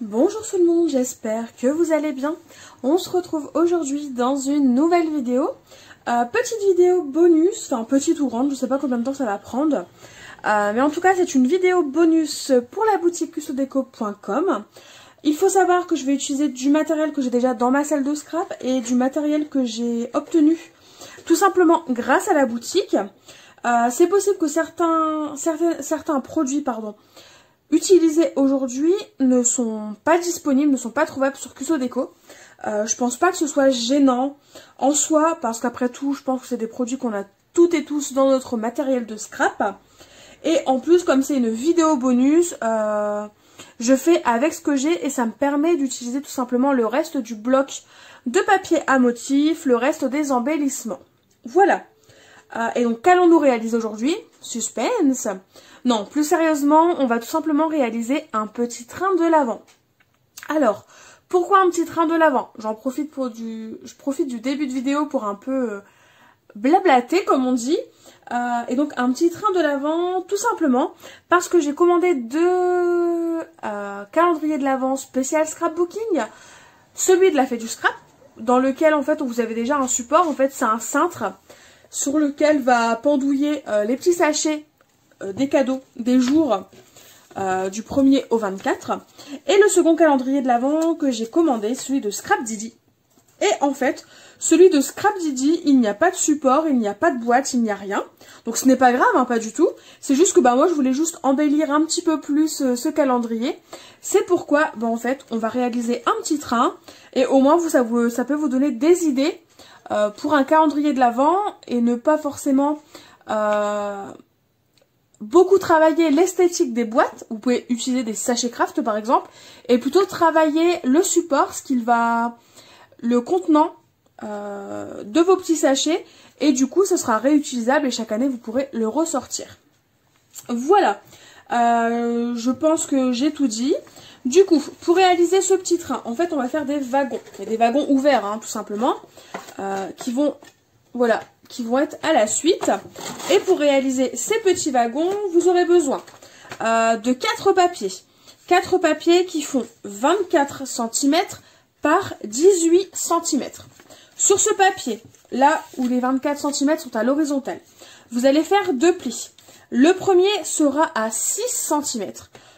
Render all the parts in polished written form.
Bonjour tout le monde, j'espère que vous allez bien. On se retrouve aujourd'hui dans une nouvelle vidéo. Petite vidéo bonus, enfin petite ou grande, je sais pas combien de temps ça va prendre. Mais en tout cas c'est une vidéo bonus pour la boutique custodeco.com. Il faut savoir que je vais utiliser du matériel que j'ai déjà dans ma salle de scrap et du matériel que j'ai obtenu tout simplement grâce à la boutique. C'est possible que certains produits utilisés aujourd'hui ne sont pas disponibles, ne sont pas trouvables sur Custodeco. Je pense pas que ce soit gênant en soi, parce qu'après tout, je pense que c'est des produits qu'on a toutes et tous dans notre matériel de scrap. Et en plus, comme c'est une vidéo bonus, je fais avec ce que j'ai et ça me permet d'utiliser tout simplement le reste du bloc de papier à motif, le reste des embellissements. Voilà. Et donc, qu'allons-nous réaliser aujourd'hui? Suspense. Non, plus sérieusement, on va tout simplement réaliser un petit train de l'Avent. Alors, pourquoi un petit train de l'Avent? Je profite du début de vidéo pour un peu blablater, comme on dit. Et donc, un petit train de l'Avent, tout simplement, parce que j'ai commandé deux calendriers de l'Avent spécial scrapbooking. Celui de la fête du scrap, dans lequel, en fait, vous avez déjà un support. En fait, c'est un cintre sur lequel va pendouiller les petits sachets des cadeaux des jours du 1er au 24. Et le second calendrier de l'Avent que j'ai commandé, celui de Scrap Didi. Et en fait, celui de Scrap Didi, il n'y a pas de support, il n'y a pas de boîte, il n'y a rien. Donc ce n'est pas grave, hein, pas du tout. C'est juste que moi je voulais juste embellir un petit peu plus ce calendrier. C'est pourquoi, en fait, on va réaliser un petit train. Et au moins, ça peut vous donner des idées pour un calendrier de l'Avent et ne pas forcément beaucoup travailler l'esthétique des boîtes. Vous pouvez utiliser des sachets craft par exemple et plutôt travailler le support, le contenant de vos petits sachets, et du coup ce sera réutilisable et chaque année vous pourrez le ressortir. Voilà, je pense que j'ai tout dit. Du coup, pour réaliser ce petit train, en fait on va faire des wagons. Il y a des wagons ouverts, hein, tout simplement, qui vont être à la suite. Et pour réaliser ces petits wagons, vous aurez besoin de 4 papiers. 4 papiers qui font 24 cm par 18 cm. Sur ce papier, là où les 24 cm sont à l'horizontale, vous allez faire 2 plis. Le premier sera à 6 cm,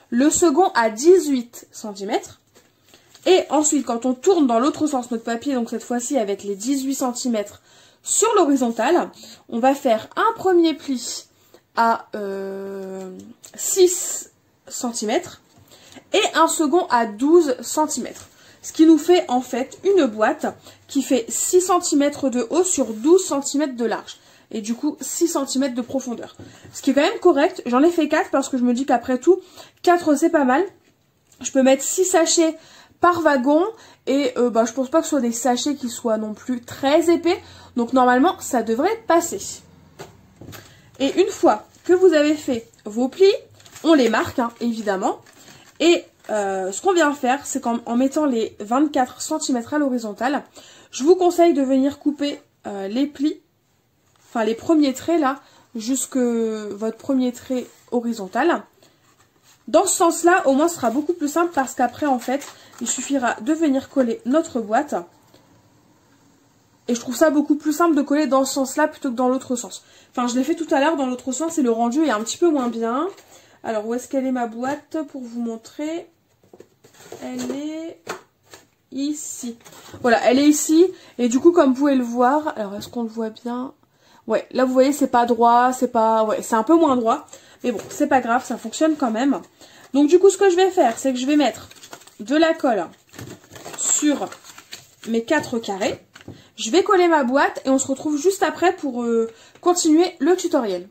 le second à 18 cm. Et ensuite, quand on tourne dans l'autre sens notre papier, donc cette fois-ci avec les 18 cm sur l'horizontale, on va faire un premier pli à 6 cm et un second à 12 cm. Ce qui nous fait en fait une boîte qui fait 6 cm de haut sur 12 cm de large. Et du coup 6 cm de profondeur. Ce qui est quand même correct. J'en ai fait 4 parce que je me dis qu'après tout, 4 c'est pas mal. Je peux mettre 6 sachets par wagon. Et je pense pas que ce soit des sachets qui soient non plus très épais. Donc normalement ça devrait passer. Et une fois que vous avez fait vos plis, on les marque hein, évidemment. Et ce qu'on vient faire, c'est qu'en mettant les 24 cm à l'horizontale, je vous conseille de venir couper les plis, enfin les premiers traits là, jusque votre premier trait horizontal. Dans ce sens-là, au moins ce sera beaucoup plus simple parce qu'après en fait, il suffira de venir coller notre boîte. Et je trouve ça beaucoup plus simple de coller dans ce sens-là plutôt que dans l'autre sens. Enfin, je l'ai fait tout à l'heure dans l'autre sens et le rendu est un petit peu moins bien. Alors, où est-ce qu'elle est ma boîte pour vous montrer? Elle est ici. Voilà, elle est ici. Et du coup, comme vous pouvez le voir, alors est-ce qu'on le voit bien? Ouais, là vous voyez, c'est pas droit, c'est un peu moins droit. Mais bon, c'est pas grave, ça fonctionne quand même. Donc du coup, ce que je vais faire, c'est que je vais mettre de la colle sur mes 4 carrés. Je vais coller ma boîte et on se retrouve juste après pour continuer le tutoriel.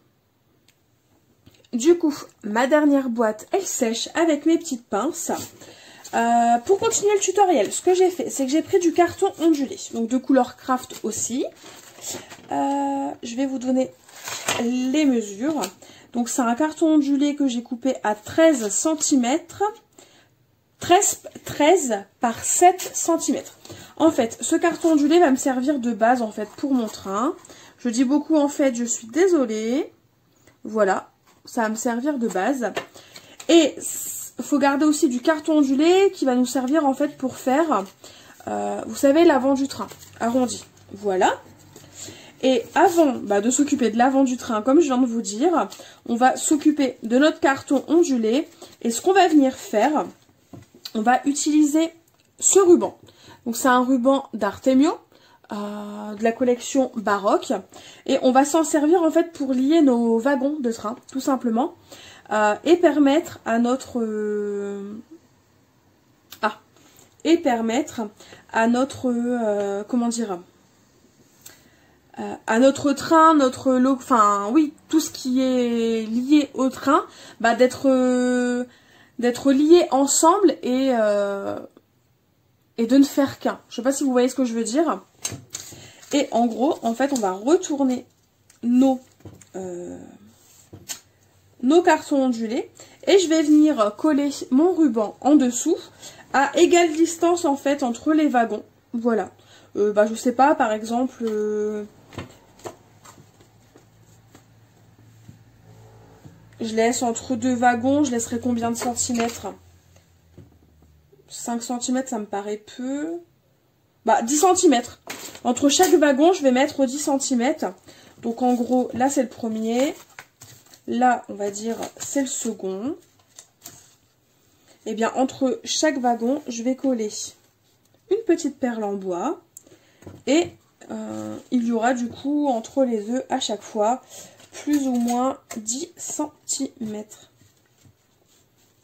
Du coup, ma dernière boîte, elle sèche avec mes petites pinces. Pour continuer le tutoriel, ce que j'ai fait, c'est que j'ai pris du carton ondulé, donc de couleur craft aussi. Je vais vous donner les mesures. Donc c'est un carton ondulé que j'ai coupé à 13 cm, 13 par 7 cm. En fait, ce carton ondulé va me servir de base en fait pour mon train. Je dis beaucoup en fait, je suis désolée. Voilà, ça va me servir de base. Et faut garder aussi du carton ondulé qui va nous servir en fait pour faire, vous savez, l'avant du train, arrondi. Voilà. Et avant de s'occuper de l'avant du train, comme je viens de vous dire, on va s'occuper de notre carton ondulé. Et ce qu'on va venir faire, on va utiliser ce ruban. Donc c'est un ruban d'Artemio, de la collection baroque. Et on va s'en servir en fait pour lier nos wagons de train, tout simplement. Et permettre à notre... comment dire, à notre train, enfin oui, tout ce qui est lié au train, d'être liés ensemble et de ne faire qu'un. Je sais pas si vous voyez ce que je veux dire. Et en gros, en fait, on va retourner nos cartons ondulés et je vais venir coller mon ruban en dessous à égale distance en fait entre les wagons. Voilà. Je sais pas, par exemple... je laisse entre deux wagons, je laisserai combien de centimètres? 5 cm, ça me paraît peu. 10 cm. Entre chaque wagon, je vais mettre 10 cm. Donc en gros, là c'est le premier. Là, on va dire, c'est le second. Et bien, entre chaque wagon, je vais coller une petite perle en bois. Et il y aura du coup, entre les deux, à chaque fois, plus ou moins 10 cm.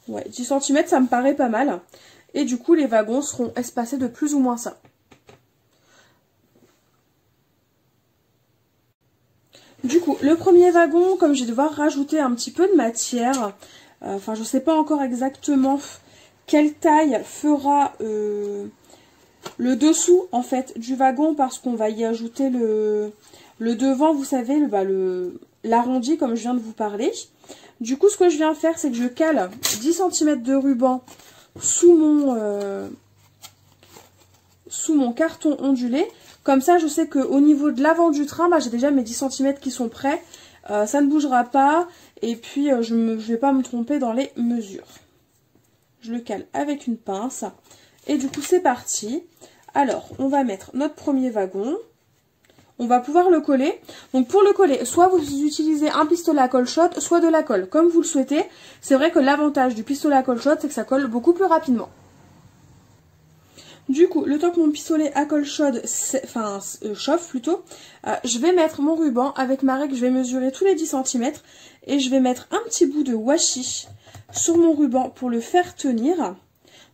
Ouais, 10 cm, ça me paraît pas mal. Et du coup, les wagons seront espacés de plus ou moins ça. Du coup, le premier wagon, comme je vais devoir rajouter un petit peu de matière, enfin, je sais pas encore exactement quelle taille fera le dessous, en fait, du wagon, parce qu'on va y ajouter le devant, vous savez, l'arrondi, comme je viens de vous parler. Du coup, ce que je viens faire, c'est que je cale 10 cm de ruban sous mon carton ondulé. Comme ça, je sais qu'au niveau de l'avant du train, j'ai déjà mes 10 cm qui sont prêts. Ça ne bougera pas. Et puis, je ne vais pas me tromper dans les mesures. Je le cale avec une pince. Et du coup, c'est parti. Alors, on va mettre notre premier wagon. On va pouvoir le coller. Donc, pour le coller, soit vous utilisez un pistolet à colle shot, soit de la colle, comme vous le souhaitez. C'est vrai que l'avantage du pistolet à colle shot, c'est que ça colle beaucoup plus rapidement. Du coup, le temps que mon pistolet à colle chaude, chauffe plutôt, je vais mettre mon ruban avec ma règle, je vais mesurer tous les 10 cm et je vais mettre un petit bout de washi sur mon ruban pour le faire tenir.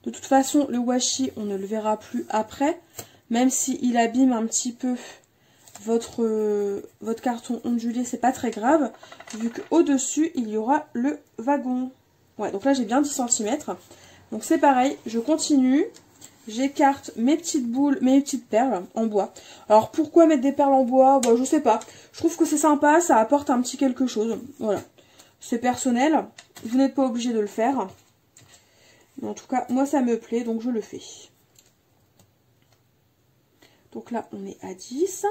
De toute façon, le washi, on ne le verra plus après, même s'il abîme un petit peu votre carton ondulé, c'est pas très grave, vu qu'au-dessus, il y aura le wagon. Ouais, donc là, j'ai bien 10 cm. Donc c'est pareil, je continue. J'écarte mes petites boules, mes petites perles en bois. Alors pourquoi mettre des perles en bois? Je sais pas. Je trouve que c'est sympa, ça apporte un petit quelque chose. Voilà. C'est personnel. Vous n'êtes pas obligé de le faire. Mais en tout cas, moi ça me plaît, donc je le fais. Donc là, on est à 10.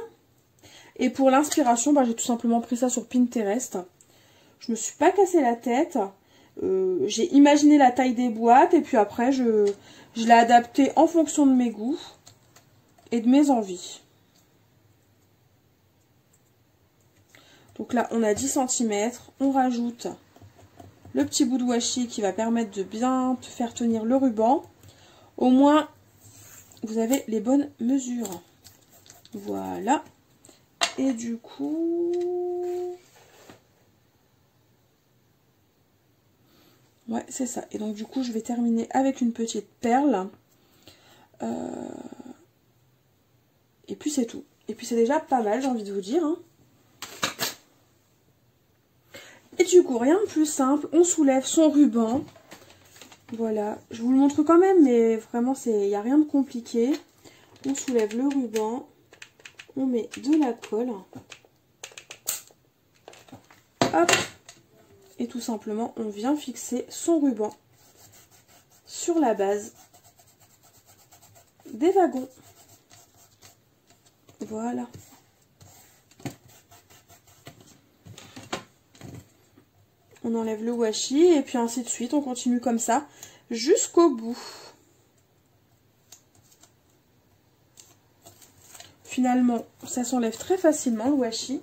Et pour l'inspiration, j'ai tout simplement pris ça sur Pinterest. Je me suis pas cassé la tête. J'ai imaginé la taille des boîtes et puis après je l'ai adapté en fonction de mes goûts et de mes envies. Donc là on a 10 cm, on rajoute le petit bout de washi qui va permettre de bien faire tenir le ruban. Au moins vous avez les bonnes mesures. Voilà. Et du coup... ouais, c'est ça. Et donc, du coup, je vais terminer avec une petite perle. Et puis, c'est tout. Et puis, c'est déjà pas mal, j'ai envie de vous dire. Hein. Et du coup, rien de plus simple. On soulève son ruban. Voilà. Je vous le montre quand même, mais vraiment, il n'y a rien de compliqué. On soulève le ruban. On met de la colle. Hop. Et tout simplement, on vient fixer son ruban sur la base des wagons. Voilà. on enlève le washi et puis ainsi de suite, on continue comme ça jusqu'au bout. Finalement, ça s'enlève très facilement le washi.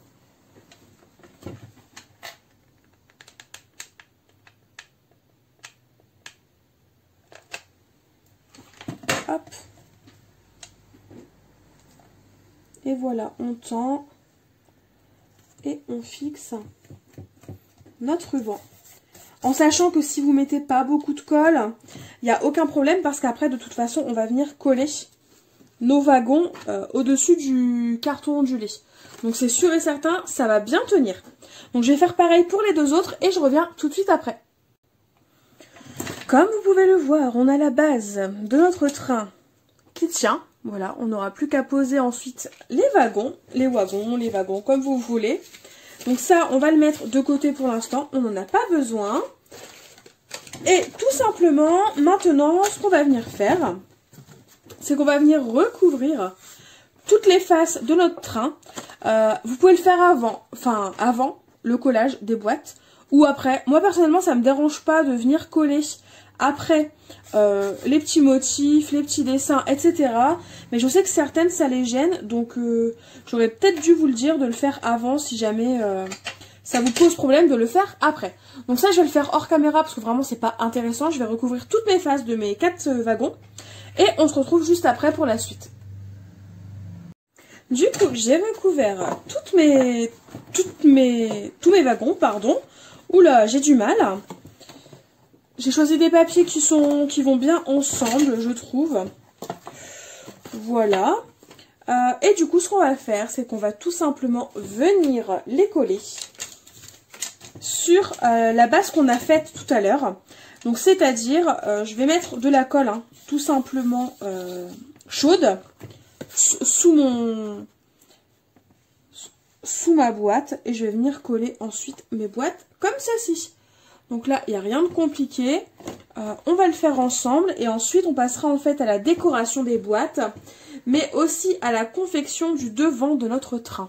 Hop. Et voilà, on tend et on fixe notre ruban. En sachant que si vous mettez pas beaucoup de colle, il n'y a aucun problème parce qu'après de toute façon on va venir coller nos wagons au-dessus du carton ondulé. Donc c'est sûr et certain, ça va bien tenir. Donc je vais faire pareil pour les deux autres et je reviens tout de suite après. Comme vous pouvez le voir, on a la base de notre train qui tient. Voilà, on n'aura plus qu'à poser ensuite les wagons, comme vous voulez. Donc ça, on va le mettre de côté pour l'instant, on n'en a pas besoin. Et tout simplement, maintenant, ce qu'on va venir faire, c'est qu'on va venir recouvrir toutes les faces de notre train. Vous pouvez le faire avant le collage des boîtes ou après. Moi, personnellement, ça ne me dérange pas de venir coller après les petits motifs, les petits dessins, etc. Mais je sais que certaines, ça les gêne. Donc, j'aurais peut-être dû vous le dire de le faire avant si jamais ça vous pose problème de le faire après. Donc ça, je vais le faire hors caméra parce que vraiment, c'est pas intéressant. Je vais recouvrir toutes mes faces de mes 4 wagons. Et on se retrouve juste après pour la suite. Du coup, j'ai recouvert tous mes wagons, pardon. Oula, j'ai du mal. J'ai choisi des papiers qui vont bien ensemble, je trouve. Voilà. Et du coup, ce qu'on va faire, c'est qu'on va tout simplement venir les coller sur la base qu'on a faite tout à l'heure. Donc, c'est-à-dire, je vais mettre de la colle, hein, tout simplement chaude, sous ma boîte. Et je vais venir coller ensuite mes boîtes comme ceci. Donc là, il n'y a rien de compliqué. On va le faire ensemble. Et ensuite, on passera en fait à la décoration des boîtes. Mais aussi à la confection du devant de notre train.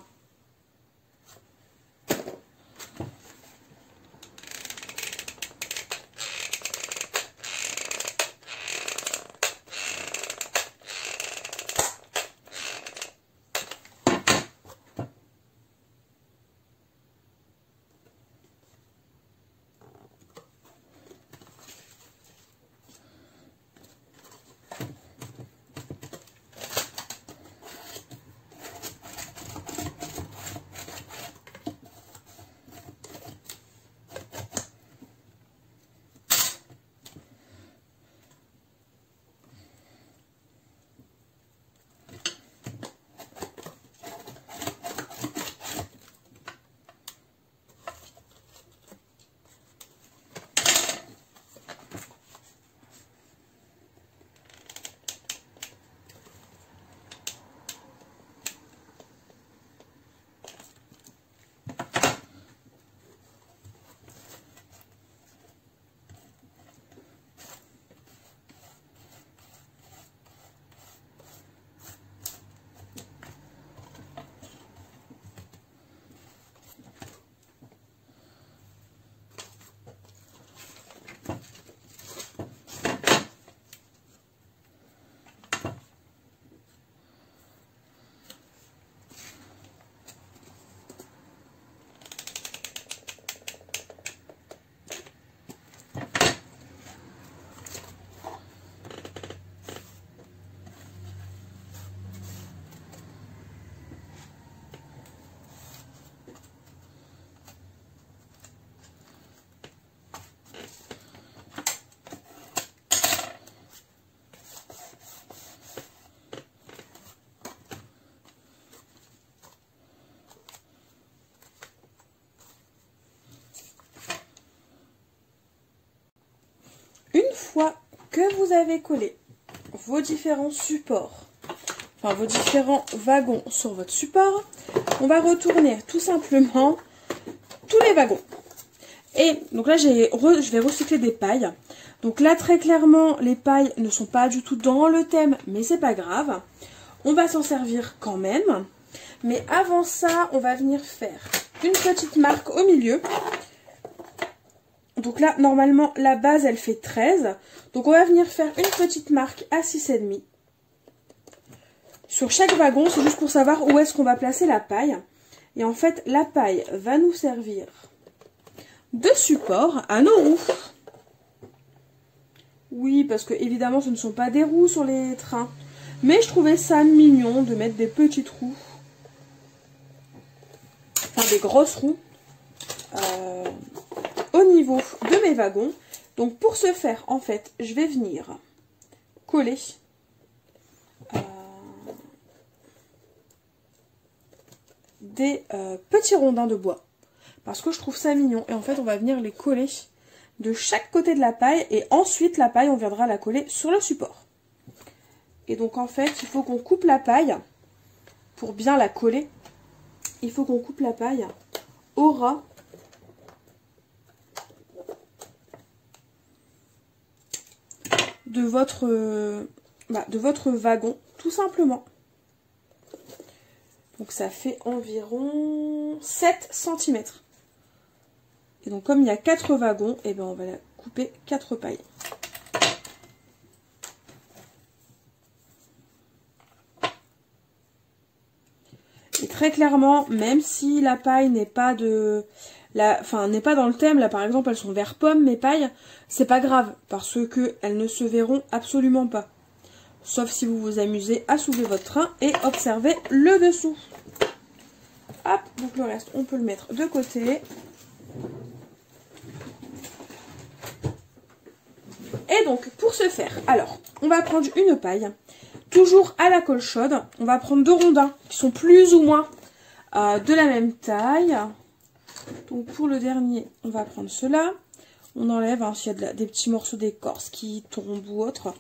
Une fois que vous avez collé vos différents supports, enfin vos différents wagons sur votre support, on va retourner tout simplement tous les wagons. Et donc là, je vais recycler des pailles. Donc là, très clairement, les pailles ne sont pas du tout dans le thème, mais c'est pas grave. On va s'en servir quand même. Mais avant ça, on va venir faire une petite marque au milieu. Donc là, normalement, la base, elle fait 13. Donc on va venir faire une petite marque à 6,5. Sur chaque wagon, c'est juste pour savoir où est-ce qu'on va placer la paille. Et en fait, la paille va nous servir de support à nos roues. Oui, parce que évidemment, ce ne sont pas des roues sur les trains. Mais je trouvais ça mignon de mettre des petites roues. Enfin, des grosses roues. Au niveau de mes wagons. Donc, pour ce faire, en fait, je vais venir coller des petits rondins de bois. Parce que je trouve ça mignon. Et en fait, on va venir les coller de chaque côté de la paille. Et ensuite, la paille, on viendra la coller sur le support. Et donc, en fait, il faut qu'on coupe la paille pour bien la coller. Il faut qu'on coupe la paille au ras de votre wagon, tout simplement. Donc ça fait environ 7 cm. Et donc comme il y a 4 wagons, et ben on va la couper 4 pailles. Et très clairement, même si la paille n'est pas n'est pas dans le thème, là par exemple elles sont vert pomme mes pailles, c'est pas grave parce que elles ne se verront absolument pas. Sauf si vous vous amusez à soulever votre train et observer le dessous. Hop, donc le reste on peut le mettre de côté. Et donc pour ce faire, alors on va prendre une paille, toujours à la colle chaude. On va prendre 2 rondins qui sont plus ou moins de la même taille. Donc pour le dernier, on va prendre cela. On enlève, hein, s'il y a des petits morceaux d'écorce qui tombent ou autre,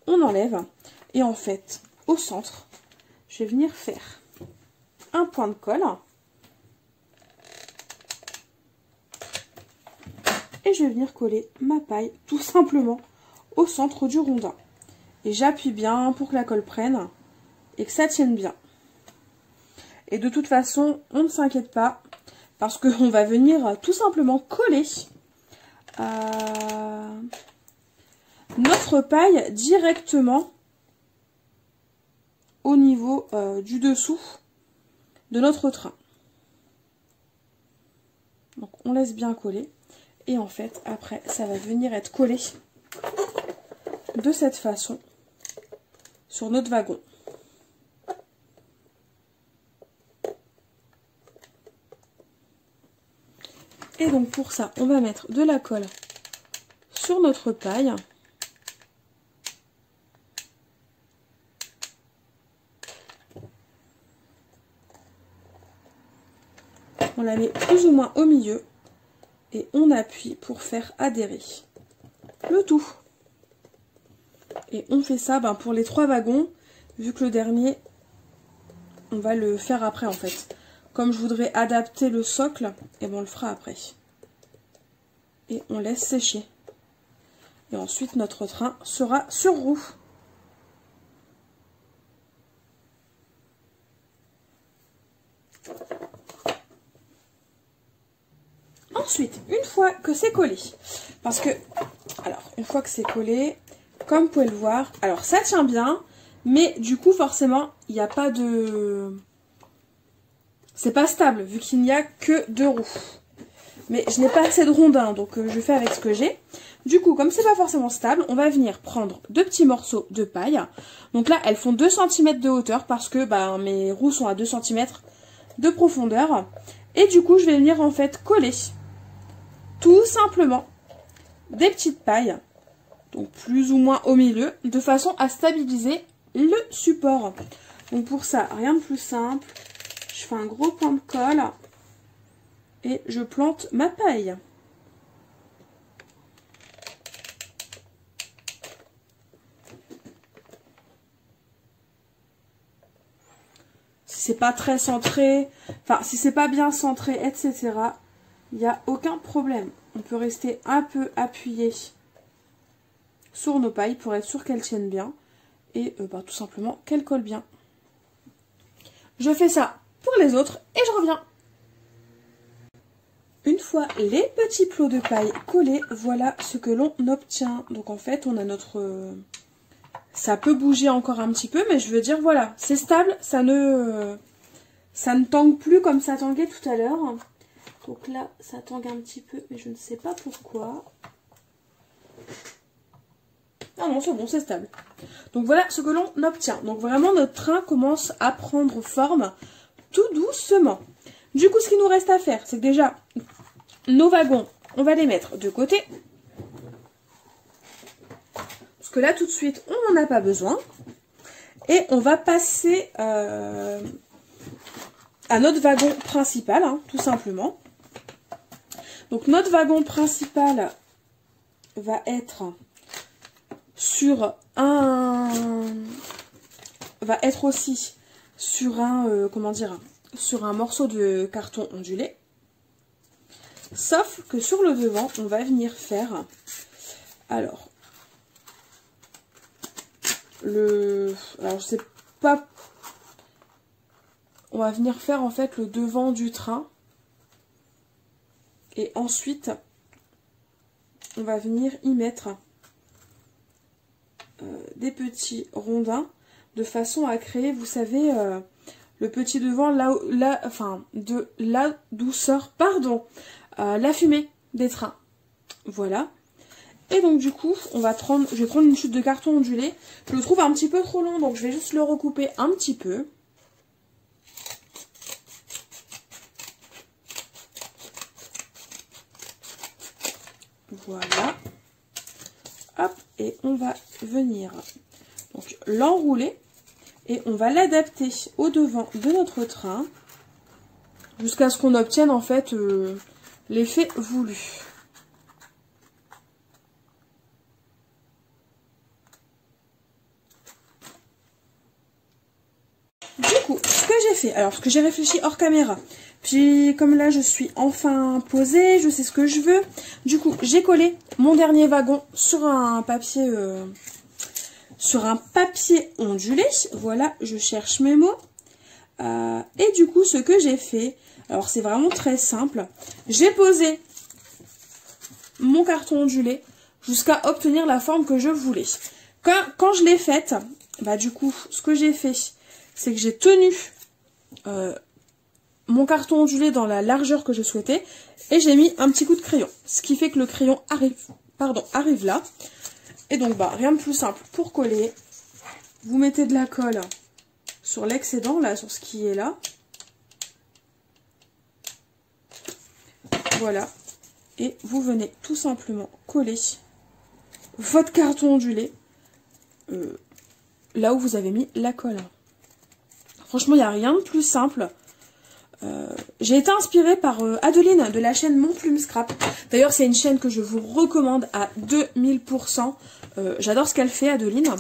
on enlève. Et en fait, au centre, je vais venir faire un point de colle. Et je vais venir coller ma paille tout simplement au centre du rondin. Et j'appuie bien pour que la colle prenne et que ça tienne bien. Et de toute façon, on ne s'inquiète pas parce qu'on va venir tout simplement coller notre paille directement au niveau du dessous de notre train. Donc on laisse bien coller. Et en fait, après, ça va venir être collé de cette façon sur notre wagon. Et donc pour ça, on va mettre de la colle sur notre paille. On la met plus ou moins au milieu. Et on appuie pour faire adhérer le tout. Et on fait ça pour les 3 wagons, vu que le dernier, on va le faire après en fait. Comme je voudrais adapter le socle, et on le fera après. Et on laisse sécher. Et ensuite, notre train sera sur roue. Ensuite, une fois que c'est collé, parce que, alors, une fois que c'est collé, comme vous pouvez le voir, alors ça tient bien, mais du coup, forcément, il n'y a pas de... C'est pas stable, vu qu'il n'y a que 2 roues. Mais je n'ai pas assez de rondins, donc je fais avec ce que j'ai. Du coup, comme c'est pas forcément stable, on va venir prendre 2 petits morceaux de paille. Donc là, elles font 2 cm de hauteur, parce que mes roues sont à 2 cm de profondeur. Et du coup, je vais venir en fait coller tout simplement des petites pailles, donc plus ou moins au milieu, de façon à stabiliser le support. Donc pour ça, rien de plus simple, je fais un gros point de colle et je plante ma paille. Si c'est pas très centré, enfin si c'est pas bien centré, etc., il n'y a aucun problème. On peut rester un peu appuyé sur nos pailles pour être sûr qu'elles tiennent bien. Et tout simplement qu'elles collent bien. Je fais ça pour les autres et je reviens. Une fois les petits plots de paille collés, voilà ce que l'on obtient. Donc en fait, on a notre... Ça peut bouger encore un petit peu, mais je veux dire, voilà, c'est stable, ça ne tangue plus comme ça tanguait tout à l'heure. Donc là, ça tangue un petit peu, mais je ne sais pas pourquoi. Ah non, c'est bon, c'est stable. Donc voilà ce que l'on obtient. Donc vraiment, notre train commence à prendre forme tout doucement. Du coup, ce qu'il nous reste à faire, c'est que déjà, nos wagons, on va les mettre de côté. Parce que là, tout de suite, on n'en a pas besoin. Et on va passer à notre wagon principal, hein, tout simplement. Donc notre wagon principal va être sur aussi sur un sur un morceau de carton ondulé. Sauf que sur le devant, on va venir faire alors je sais pas, on va venir faire en fait le devant du train et ensuite on va venir y mettre des petits rondins de façon à créer, vous savez, le petit devant de la douceur, la fumée des trains. Voilà. Et donc du coup, je vais prendre une chute de carton ondulé. Je le trouve un petit peu trop long, donc je vais juste le recouper un petit peu. Voilà. Hop, et on va venir donc l'enrouler et on va l'adapter au devant de notre train jusqu'à ce qu'on obtienne en fait l'effet voulu. Du coup, ce que j'ai fait, alors ce que j'ai réfléchi hors caméra, puis comme là je suis enfin posée, je sais ce que je veux, du coup j'ai collé mon dernier wagon sur un papier ondulé. Voilà, je cherche mes mots. Et du coup, ce que j'ai fait, alors c'est vraiment très simple, j'ai posé mon carton ondulé jusqu'à obtenir la forme que je voulais. Quand je l'ai faite, bah du coup, ce que j'ai fait, c'est que j'ai tenu mon carton ondulé dans la largeur que je souhaitais et j'ai mis un petit coup de crayon. Ce qui fait que le crayon arrive là. Et donc, bah, rien de plus simple pour coller. Vous mettez de la colle sur l'excédent, là, sur ce qui est là. Voilà. Et vous venez tout simplement coller votre carton ondulé là où vous avez mis la colle. Franchement, il n'y a rien de plus simple. J'ai été inspirée par Adeline de la chaîne Mon Plume Scrap. D'ailleurs, c'est une chaîne que je vous recommande à 2000%. J'adore ce qu'elle fait, Adeline.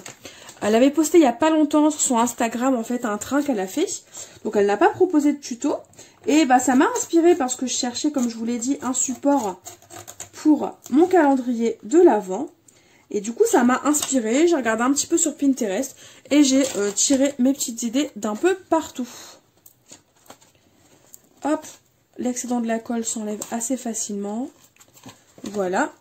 Elle avait posté il n'y a pas longtemps sur son Instagram en fait un train qu'elle a fait. Donc elle n'a pas proposé de tuto. Et bah ça m'a inspirée parce que je cherchais, comme je vous l'ai dit, un support pour mon calendrier de l'Avent. Et du coup ça m'a inspirée. J'ai regardé un petit peu sur Pinterest et j'ai tiré mes petites idées d'un peu partout. Hop, l'excédent de la colle s'enlève assez facilement. Voilà.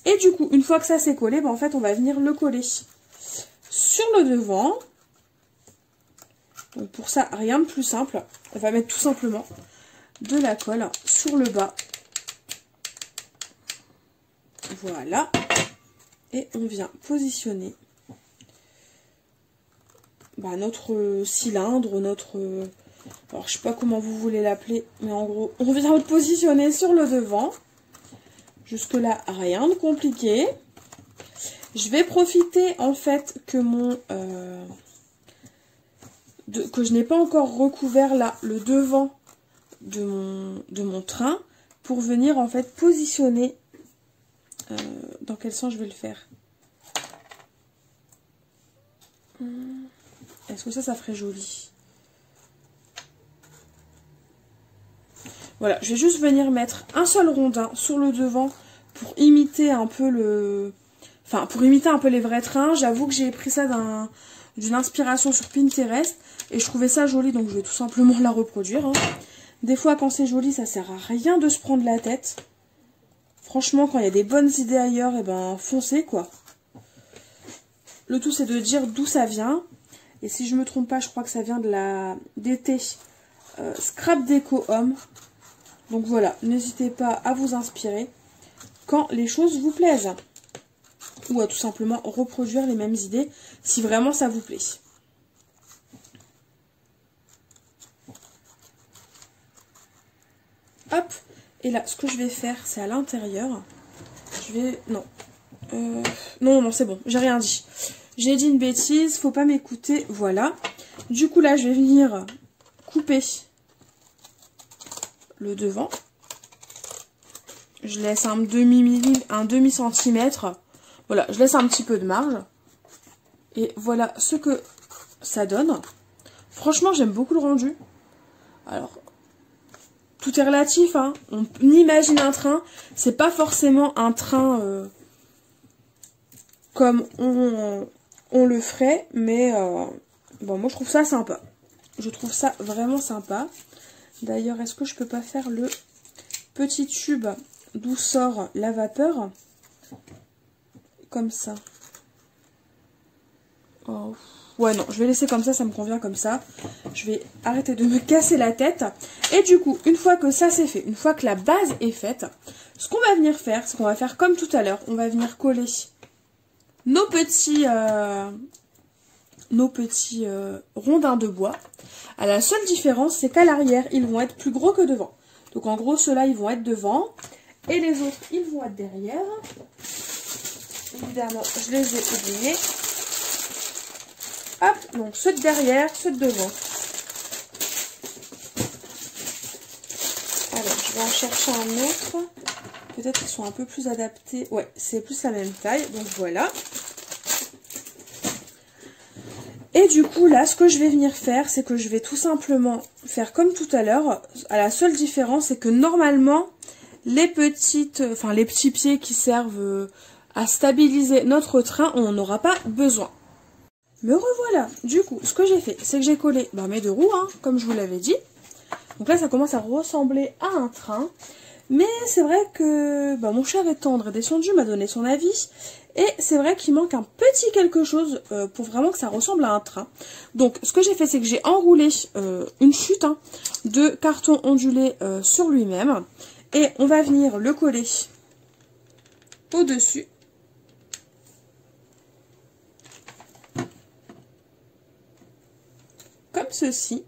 Et du coup, une fois que ça s'est collé, bah, en fait, on va venir le coller sur le devant. Donc pour ça, rien de plus simple. On va mettre tout simplement de la colle sur le bas. Voilà. Et on vient positionner bah, notre cylindre, notre... alors, je sais pas comment vous voulez l'appeler, mais en gros, on vient le positionner sur le devant. Jusque là, rien de compliqué. Je vais profiter, en fait, que que je n'ai pas encore recouvert, là, le devant de mon train, pour venir, en fait, positionner... dans quel sens je vais le faire? Est-ce que ça ferait joli? Voilà, je vais juste venir mettre un seul rondin sur le devant pour imiter un peu les vrais trains. J'avoue que j'ai pris ça d'une inspiration sur Pinterest et je trouvais ça joli, donc je vais tout simplement la reproduire. Hein. Des fois, quand c'est joli, ça sert à rien de se prendre la tête. Franchement, quand il y a des bonnes idées ailleurs, et ben foncez quoi. Le tout c'est de dire d'où ça vient. Et si je me trompe pas, je crois que ça vient de la d'été Scrap Déco Homme. Donc voilà, n'hésitez pas à vous inspirer quand les choses vous plaisent. Ou à tout simplement reproduire les mêmes idées si vraiment ça vous plaît. Hop, et là ce que je vais faire c'est à l'intérieur. Je vais... non. Non, c'est bon, j'ai rien dit. J'ai dit une bêtise, faut pas m'écouter, voilà. Du coup là je vais venir couper le devant. Je laisse un demi centimètre. Voilà, je laisse un petit peu de marge. Et voilà ce que ça donne. Franchement, j'aime beaucoup le rendu. Alors, tout est relatif, hein. On imagine un train. C'est pas forcément un train comme on le ferait. Mais bon, moi, je trouve ça sympa. Je trouve ça vraiment sympa. D'ailleurs, est-ce que je peux pas faire le petit tube d'où sort la vapeur? Comme ça. Oh. Ouais, non, je vais laisser comme ça me convient comme ça. Je vais arrêter de me casser la tête. Et du coup, une fois que ça c'est fait, une fois que la base est faite, ce qu'on va venir faire, c'est qu'on va faire comme tout à l'heure. On va venir coller nos petits rondins de bois. À la seule différence, c'est qu'à l'arrière, ils vont être plus gros que devant. Donc en gros, ceux-là, ils vont être devant. Et les autres, ils vont être derrière. Évidemment, je les ai oubliés. Hop, donc ceux de derrière, ceux de devant. Alors, je vais en chercher un autre. Peut-être qu'ils sont un peu plus adaptés. Ouais, c'est plus la même taille. Donc voilà. Et du coup, là, ce que je vais venir faire, c'est que je vais tout simplement faire comme tout à l'heure. À la seule différence, c'est que normalement, les petits pieds qui servent à stabiliser notre train, on n'en aura pas besoin. Me revoilà. Du coup, ce que j'ai fait, c'est que j'ai collé mes deux roues, hein, comme je vous l'avais dit. Donc là, ça commence à ressembler à un train. Mais c'est vrai que mon cher et tendre est descendu, m'a donné son avis. Et c'est vrai qu'il manque un petit quelque chose pour vraiment que ça ressemble à un train. Donc, ce que j'ai fait, c'est que j'ai enroulé une chute de carton ondulé sur lui-même. Et on va venir le coller au-dessus. Comme ceci.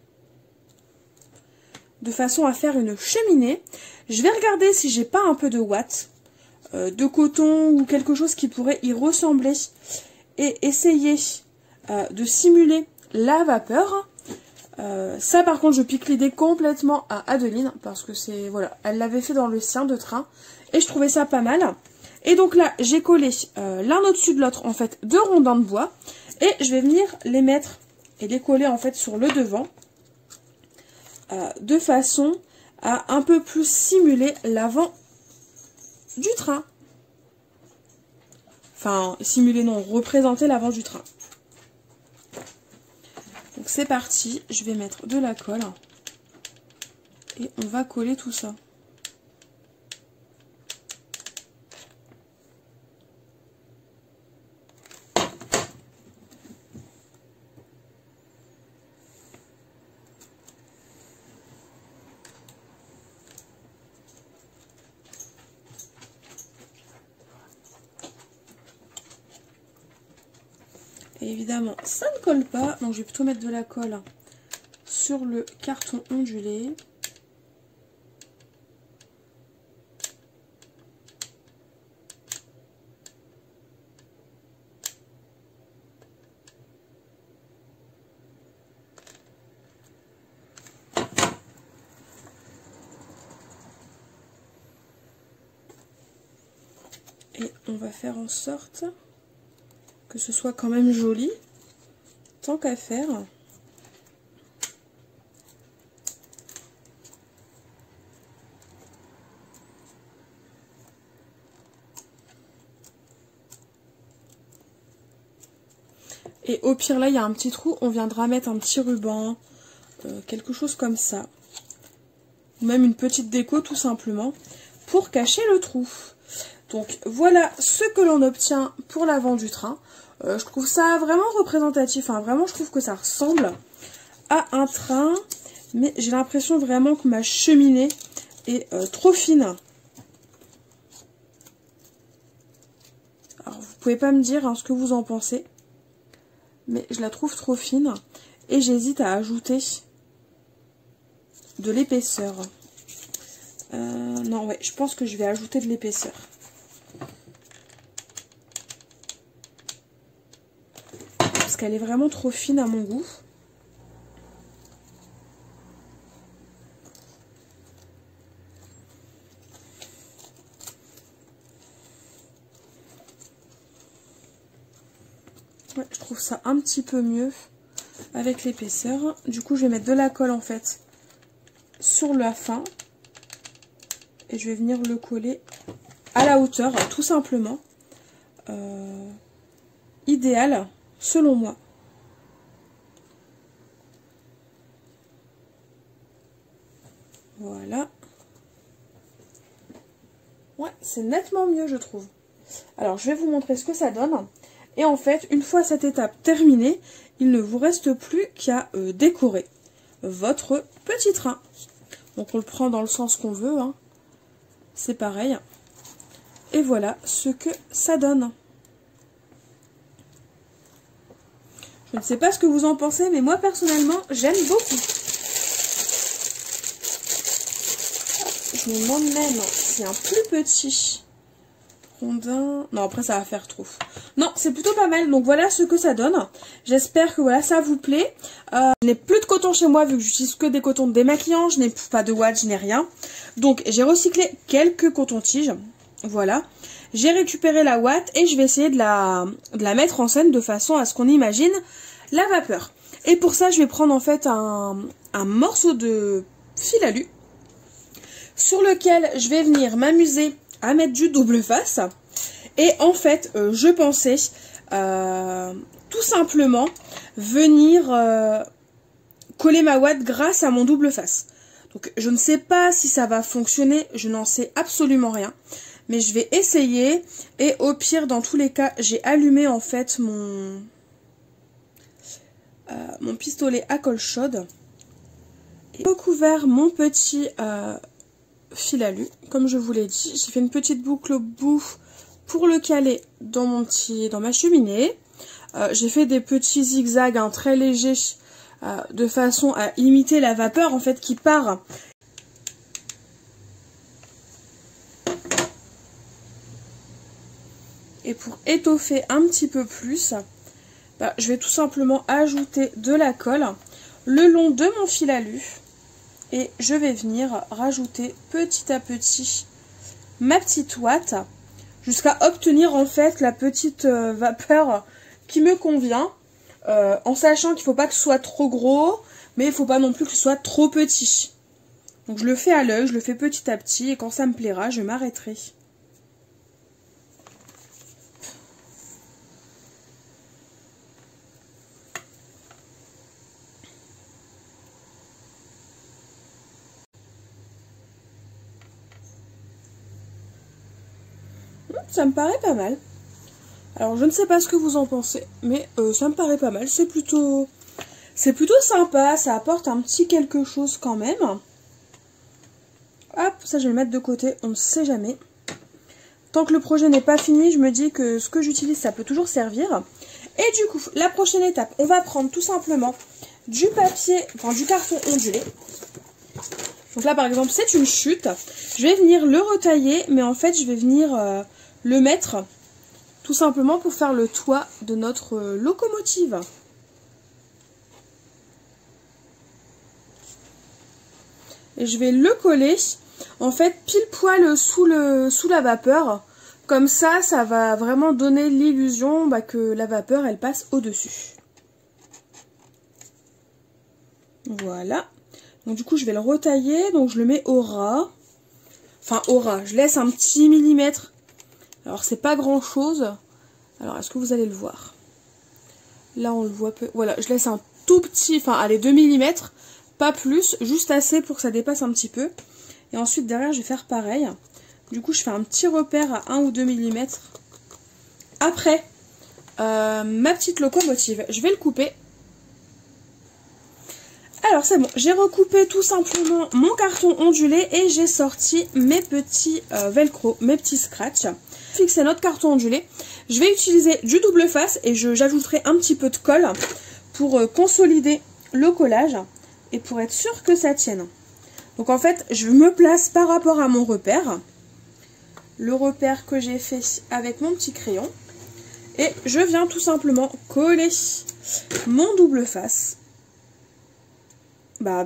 De façon à faire une cheminée. Je vais regarder si j'ai pas un peu de ouate, de coton ou quelque chose qui pourrait y ressembler. Et essayer de simuler la vapeur. Ça par contre je pique l'idée complètement à Adeline. Parce que c'est, voilà, elle l'avait fait dans le sien de train. Et je trouvais ça pas mal. Et donc là j'ai collé l'un au-dessus de l'autre en fait 2 rondins de bois. Et je vais venir les mettre et les coller en fait sur le devant. De façon à un peu plus simuler l'avant du train. Enfin, simuler non, représenter l'avant du train. Donc c'est parti, je vais mettre de la colle et on va coller tout ça. Et évidemment, ça ne colle pas, donc je vais plutôt mettre de la colle sur le carton ondulé. Et on va faire en sorte que ce soit quand même joli, tant qu'à faire. Et au pire là, il y a un petit trou, on viendra mettre un petit ruban, quelque chose comme ça. Ou même une petite déco tout simplement, pour cacher le trou. Donc voilà ce que l'on obtient pour l'avant du train. Je trouve ça vraiment représentatif, hein. Vraiment je trouve que ça ressemble à un train, mais j'ai l'impression vraiment que ma cheminée est trop fine. Alors vous pouvez pas me dire hein, ce que vous en pensez, mais je la trouve trop fine et j'hésite à ajouter de l'épaisseur. Non ouais, je pense que je vais ajouter de l'épaisseur. Parce qu'elle est vraiment trop fine à mon goût. Ouais, je trouve ça un petit peu mieux avec l'épaisseur. Du coup, je vais mettre de la colle en fait sur la fin. Et je vais venir le coller à la hauteur, tout simplement. Idéal, selon moi. Voilà. Ouais, c'est nettement mieux, je trouve. Alors, je vais vous montrer ce que ça donne. Et en fait, une fois cette étape terminée, il ne vous reste plus qu'à décorer votre petit train. Donc, on le prend dans le sens qu'on veut, hein. C'est pareil. Et voilà ce que ça donne. Je ne sais pas ce que vous en pensez, mais moi, personnellement, j'aime beaucoup. Je me demande même si un plus petit rondin... Non, après, ça va faire trop. Non, c'est plutôt pas mal. Donc, voilà ce que ça donne. J'espère que voilà, ça vous plaît. Je n'ai plus de coton chez moi, vu que j'utilise que des cotons démaquillants. Je n'ai pas de ouate, je n'ai rien. Donc, j'ai recyclé quelques cotons-tiges. Voilà. J'ai récupéré la ouate et je vais essayer de la mettre en scène de façon à ce qu'on imagine la vapeur. Et pour ça, je vais prendre en fait un morceau de fil alu sur lequel je vais venir m'amuser à mettre du double face. Et en fait, je pensais tout simplement venir coller ma ouate grâce à mon double face. Donc je ne sais pas si ça va fonctionner, je n'en sais absolument rien. Mais je vais essayer et au pire, dans tous les cas, j'ai allumé en fait mon pistolet à colle chaude. Et recouvert mon petit fil alu, comme je vous l'ai dit. J'ai fait une petite boucle au bout pour le caler dans ma cheminée. J'ai fait des petits zigzags hein, très légers de façon à imiter la vapeur en fait qui part. Et pour étoffer un petit peu plus, je vais tout simplement ajouter de la colle le long de mon fil alu. Et je vais venir rajouter petit à petit ma petite ouate jusqu'à obtenir en fait la petite vapeur qui me convient. En sachant qu'il ne faut pas que ce soit trop gros, mais il ne faut pas non plus que ce soit trop petit. Donc je le fais à l'œil, je le fais petit à petit et quand ça me plaira, je m'arrêterai. Ça me paraît pas mal. Alors je ne sais pas ce que vous en pensez, mais ça me paraît pas mal. C'est plutôt sympa, ça apporte un petit quelque chose quand même. Hop, ça je vais le mettre de côté, on ne sait jamais. Tant que le projet n'est pas fini, je me dis que ce que j'utilise, ça peut toujours servir. Et du coup, la prochaine étape, on va prendre tout simplement du papier, enfin du carton ondulé. Donc là par exemple, c'est une chute. Je vais venir le retailler, mais en fait je vais venir le mettre tout simplement pour faire le toit de notre locomotive. Et je vais le coller en fait pile poil sous la vapeur. Comme ça, ça va vraiment donner l'illusion que la vapeur elle passe au-dessus. Voilà. Donc du coup je vais le retailler, donc je le mets au ras. Enfin au ras, je laisse un petit millimètre. Alors c'est pas grand chose. Alors est-ce que vous allez le voir? Là on le voit peu. Voilà, je laisse un tout petit, enfin allez 2 mm, pas plus, juste assez pour que ça dépasse un petit peu. Et ensuite derrière je vais faire pareil. Du coup, je fais un petit repère à 1 ou 2 mm. Après, ma petite locomotive, je vais le couper. Alors c'est bon, j'ai recoupé tout simplement mon carton ondulé et j'ai sorti mes petits velcro, mes petits scratchs. Fixer notre carton ondulé. Je vais utiliser du double face et j'ajouterai un petit peu de colle pour consolider le collage et pour être sûr que ça tienne. Donc en fait, je me place par rapport à mon repère. Le repère que j'ai fait avec mon petit crayon. Et je viens tout simplement coller mon double face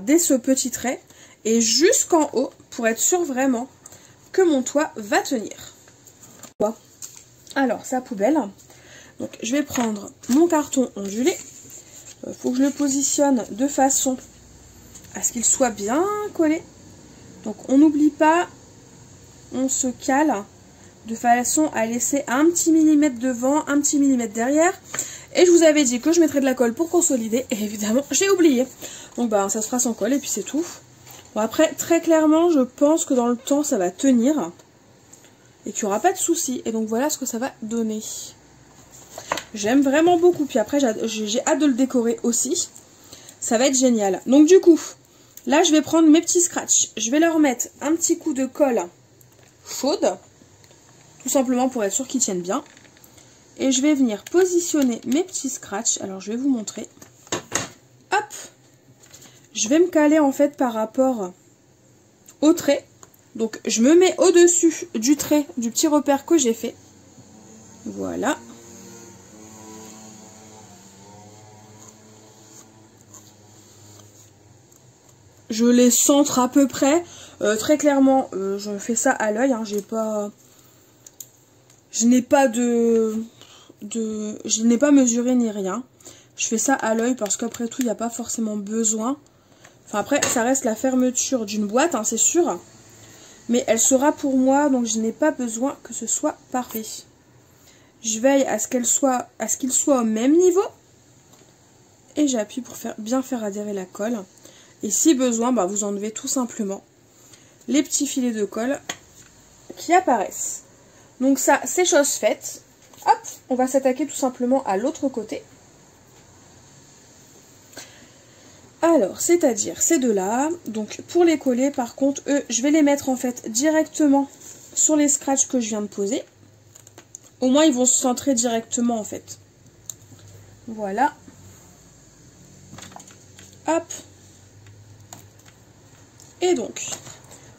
dès ce petit trait et jusqu'en haut pour être sûr vraiment que mon toit va tenir. Alors, sa poubelle. Donc, je vais prendre mon carton ondulé. Il faut que je le positionne de façon à ce qu'il soit bien collé. Donc, on n'oublie pas, on se cale de façon à laisser un petit millimètre devant, un petit millimètre derrière. Et je vous avais dit que je mettrais de la colle pour consolider. Et évidemment, j'ai oublié. Donc, ça se fera sans colle et puis c'est tout. Bon, après, très clairement, je pense que dans le temps, ça va tenir. Et qu'il n'y aura pas de soucis. Et donc, voilà ce que ça va donner. J'aime vraiment beaucoup. Puis après, j'ai hâte de le décorer aussi. Ça va être génial. Donc, du coup, là, je vais prendre mes petits scratchs. Je vais leur mettre un petit coup de colle chaude. Tout simplement pour être sûr qu'ils tiennent bien. Et je vais venir positionner mes petits scratchs. Alors, je vais vous montrer. Hop! Je vais me caler en fait par rapport au trait. Donc, je me mets au-dessus du trait, du petit repère que j'ai fait. Voilà. Je les centre à peu près. Très clairement, je fais ça à l'œil. Hein, je n'ai pas je n'ai pas mesuré ni rien. Je fais ça à l'œil parce qu'après tout, il n'y a pas forcément besoin. Enfin, après, ça reste la fermeture d'une boîte, hein, c'est sûr. Mais elle sera pour moi, donc je n'ai pas besoin que ce soit parfait. Je veille à ce qu'il soit au même niveau. Et j'appuie pour bien faire adhérer la colle. Et si besoin, vous enlevez tout simplement les petits filets de colle qui apparaissent. Donc ça, c'est chose faite. Hop, on va s'attaquer tout simplement à l'autre côté. Alors, c'est-à-dire ces deux-là. Donc pour les coller, par contre, eux, je vais les mettre en fait directement sur les scratchs que je viens de poser. Au moins, ils vont se centrer directement en fait. Voilà. Hop. Et donc,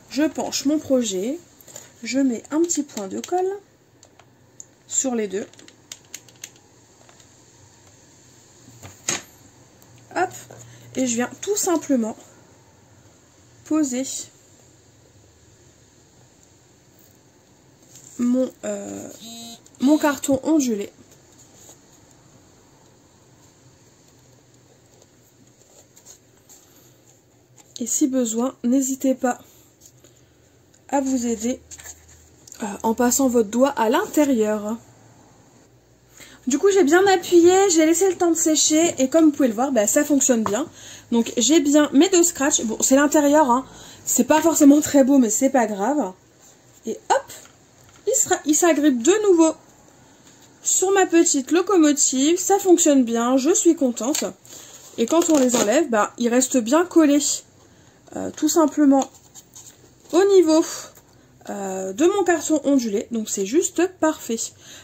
je penche mon projet. Je mets un petit point de colle sur les deux. Hop. Et je viens tout simplement poser mon carton ondulé. Et si besoin, n'hésitez pas à vous aider en passant votre doigt à l'intérieur. Du coup, j'ai bien appuyé, j'ai laissé le temps de sécher et comme vous pouvez le voir, ça fonctionne bien. Donc, j'ai bien mes deux scratchs. Bon, c'est l'intérieur, hein. C'est pas forcément très beau, mais c'est pas grave. Et hop, il s'agrippe de nouveau sur ma petite locomotive. Ça fonctionne bien, je suis contente. Et quand on les enlève, ils restent bien collés. Tout simplement au niveau de mon carton ondulé, donc c'est juste parfait.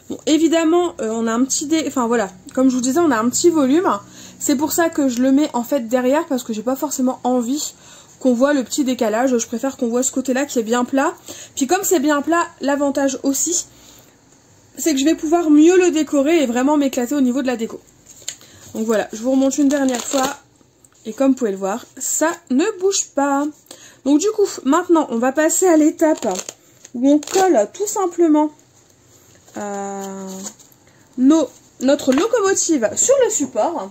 Bon, évidemment, on a un petit enfin voilà, comme je vous disais, on a un petit volume. C'est pour ça que je le mets en fait derrière, parce que j'ai pas forcément envie qu'on voit le petit décalage. Je préfère qu'on voit ce côté-là qui est bien plat. Puis comme c'est bien plat, l'avantage aussi, c'est que je vais pouvoir mieux le décorer et vraiment m'éclater au niveau de la déco. Donc voilà, je vous remonte une dernière fois. Et comme vous pouvez le voir, ça ne bouge pas. Donc du coup, maintenant, on va passer à l'étape où on colle tout simplement notre locomotive sur le support.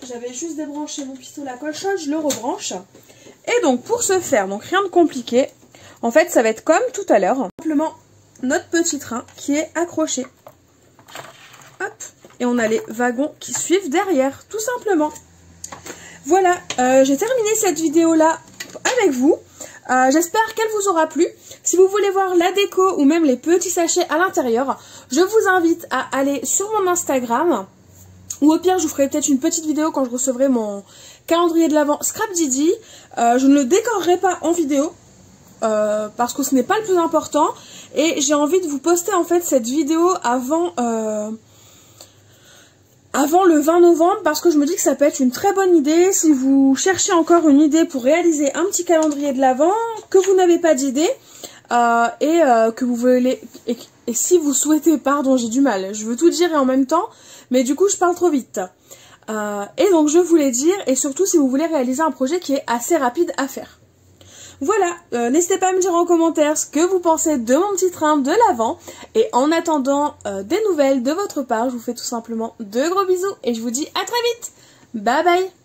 J'avais juste débranché mon pistolet à colle chaude, je le rebranche. Et donc pour ce faire, donc rien de compliqué, en fait ça va être comme tout à l'heure. Simplement notre petit train qui est accroché. Hop, et on a les wagons qui suivent derrière, tout simplement. Voilà, j'ai terminé cette vidéo là avec vous. J'espère qu'elle vous aura plu. Si vous voulez voir la déco ou même les petits sachets à l'intérieur, je vous invite à aller sur mon Instagram. Ou au pire, je vous ferai peut-être une petite vidéo quand je recevrai mon calendrier de l'Avent Scrap Didi. Je ne le décorerai pas en vidéo. Parce que ce n'est pas le plus important. Et j'ai envie de vous poster en fait cette vidéo avant le 20 novembre. Parce que je me dis que ça peut être une très bonne idée. Si vous cherchez encore une idée pour réaliser un petit calendrier de l'Avent, que vous n'avez pas d'idée. Que vous voulez... Et si vous souhaitez, pardon, j'ai du mal. Je veux tout dire et en même temps. Mais du coup, je parle trop vite. Et donc, je voulais dire, et surtout si vous voulez réaliser un projet qui est assez rapide à faire. Voilà, n'hésitez pas à me dire en commentaire ce que vous pensez de mon petit train de l'Avent. Et en attendant des nouvelles de votre part, je vous fais tout simplement de gros bisous. Et je vous dis à très vite. Bye bye.